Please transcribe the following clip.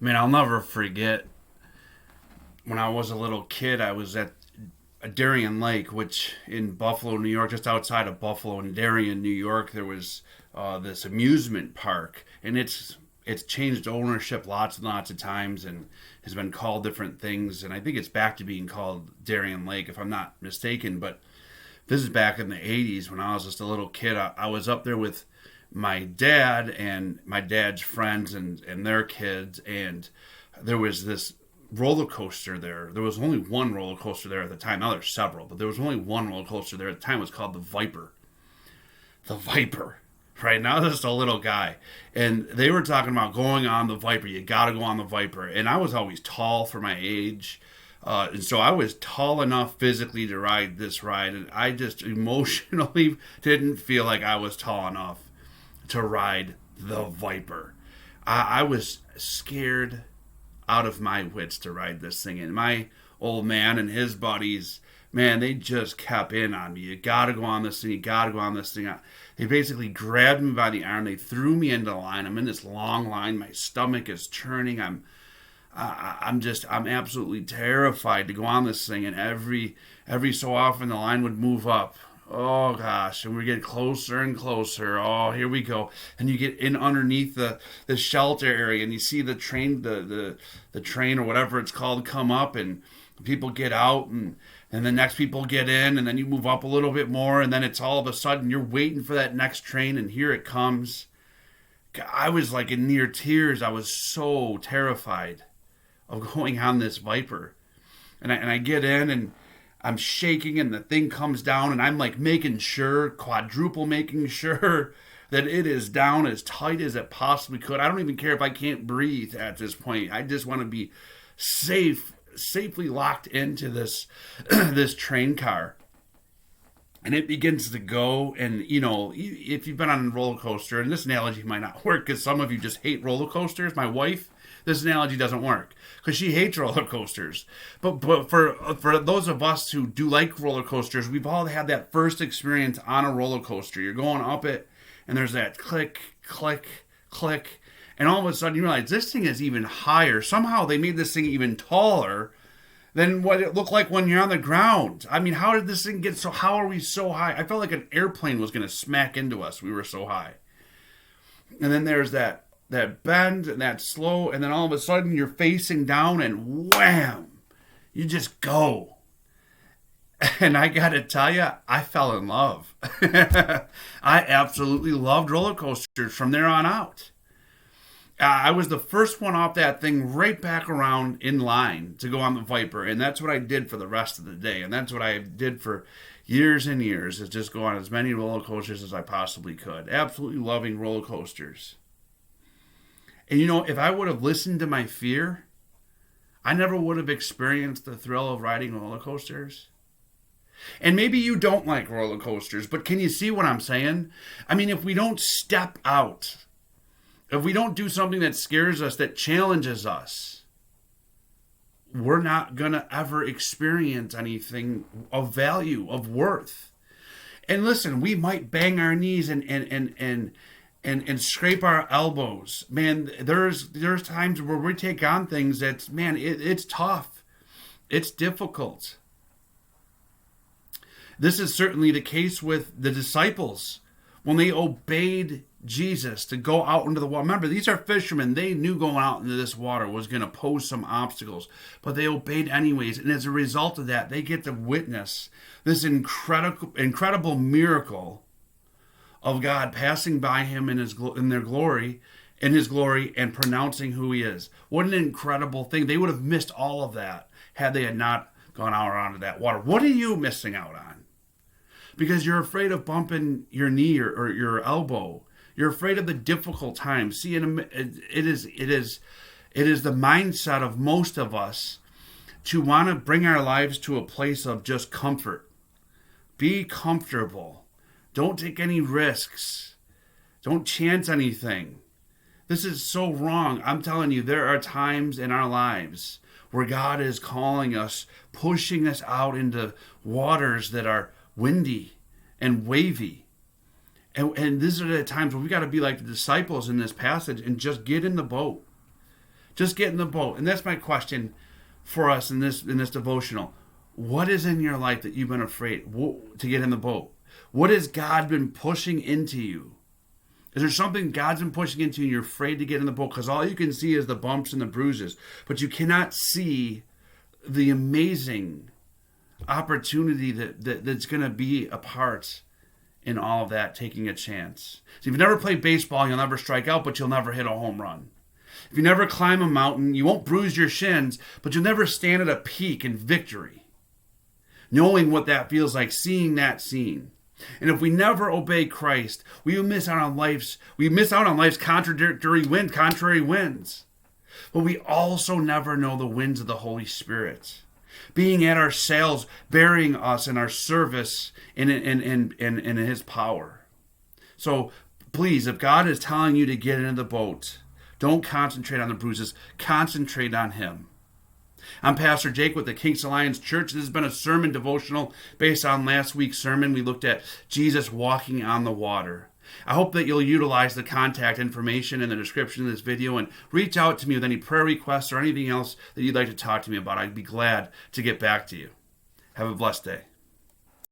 Man, I'll never forget when I was a little kid. I was at a Darien Lake, which in Buffalo, New York, just outside of Buffalo in Darien, New York, there was this amusement park, and it's changed ownership lots and lots of times, and has been called different things. And I think it's back to being called Darien Lake, if I'm not mistaken. But this is back in the '80s when I was just a little kid. I was up there with my dad and my dad's friends and their kids, and there was this roller coaster there. There was only one roller coaster there at the time. Now there's several, but there was only one roller coaster there at the time. It was called the Viper. The Viper. Right now, just a little guy, and they were talking about going on the Viper. You got to go on the Viper, and I was always tall for my age, and so I was tall enough physically to ride this ride, and I just emotionally didn't feel like I was tall enough to ride the Viper. I was scared out of my wits to ride this thing, and my old man and his buddies, man, they just kept in on me. You gotta go on this thing. You gotta go on this thing. They basically grabbed me by the arm. They threw me into the line. I'm in this long line. My stomach is churning. I'm absolutely terrified to go on this thing. And every so often the line would move up. Oh gosh, and we get closer and closer. Oh, here we go. And you get in underneath the shelter area, and you see the train, the train or whatever it's called, come up, and people get out, and the next people get in, and then you move up a little bit more, and then it's all of a sudden you're waiting for that next train, and here it comes. I was like in near tears. I was so terrified of going on this Viper. And I get in, and I'm shaking, and the thing comes down, and I'm like quadruple making sure that it is down as tight as it possibly could. I don't even care if I can't breathe at this point. I just want to be safely locked into this this train car. And it begins to go, and if you've been on a roller coaster, and this analogy might not work because some of you just hate roller coasters. My wife, this analogy doesn't work because she hates roller coasters. But for those of us who do like roller coasters, we've all had that first experience on a roller coaster. You're going up it, and there's that click, click, click, and all of a sudden you realize this thing is even higher. Somehow they made this thing even taller than what it looked like when you're on the ground. I mean, how did this thing get so, how are we so high? I felt like an airplane was going to smack into us. We were so high. And then there's that bend and that slow, and then all of a sudden you're facing down, and wham, you just go. And I got to tell you, I fell in love. I absolutely loved roller coasters from there on out. I was the first one off that thing right back around in line to go on the Viper, and that's what I did for the rest of the day, and that's what I did for years and years, is just go on as many roller coasters as I possibly could. Absolutely loving roller coasters. And if I would have listened to my fear, I never would have experienced the thrill of riding roller coasters. And maybe you don't like roller coasters, but can you see what I'm saying? I mean, if we don't step out, if we don't do something that scares us, that challenges us, we're not going to ever experience anything of value, of worth. And listen, we might bang our knees and scrape our elbows. Man, there's times where we take on things that's, man, it's tough. It's difficult. This is certainly the case with the disciples when they obeyed Jesus to go out into the water. Remember, these are fishermen. They knew going out into this water was going to pose some obstacles, but they obeyed anyways. And as a result of that, they get to witness this incredible miracle of God passing by him in his glory, and pronouncing who he is. What an incredible thing. They would have missed all of that had they had not gone out onto that water. What are you missing out on? Because you're afraid of bumping your knee or your elbow. You're afraid of the difficult times. See, it is the mindset of most of us to want to bring our lives to a place of just comfort. Be comfortable. Don't take any risks. Don't chance anything. This is so wrong. I'm telling you, there are times in our lives where God is calling us, pushing us out into waters that are windy and wavy. And these are the times where we got to be like the disciples in this passage and just get in the boat. Just get in the boat. And that's my question for us in this devotional. What is in your life that you've been afraid to get in the boat? What has God been pushing into you? Is there something God's been pushing into you and you're afraid to get in the boat? Because all you can see is the bumps and the bruises. But you cannot see the amazing opportunity that's going to be a part in all of that, taking a chance. So if you've never played baseball, you'll never strike out, but you'll never hit a home run. If you never climb a mountain, you won't bruise your shins, but you'll never stand at a peak in victory. Knowing what that feels like, seeing that scene. And if we never obey Christ, we miss out on life's contrary winds. But we also never know the winds of the Holy Spirit, being at our sails, bearing us in our service in His power. So please, if God is telling you to get into the boat, don't concentrate on the bruises. Concentrate on Him. I'm Pastor Jake with the Kingston NY Church. This has been a sermon devotional based on last week's sermon. We looked at Jesus walking on the water. I hope that you'll utilize the contact information in the description of this video and reach out to me with any prayer requests or anything else that you'd like to talk to me about. I'd be glad to get back to you. Have a blessed day.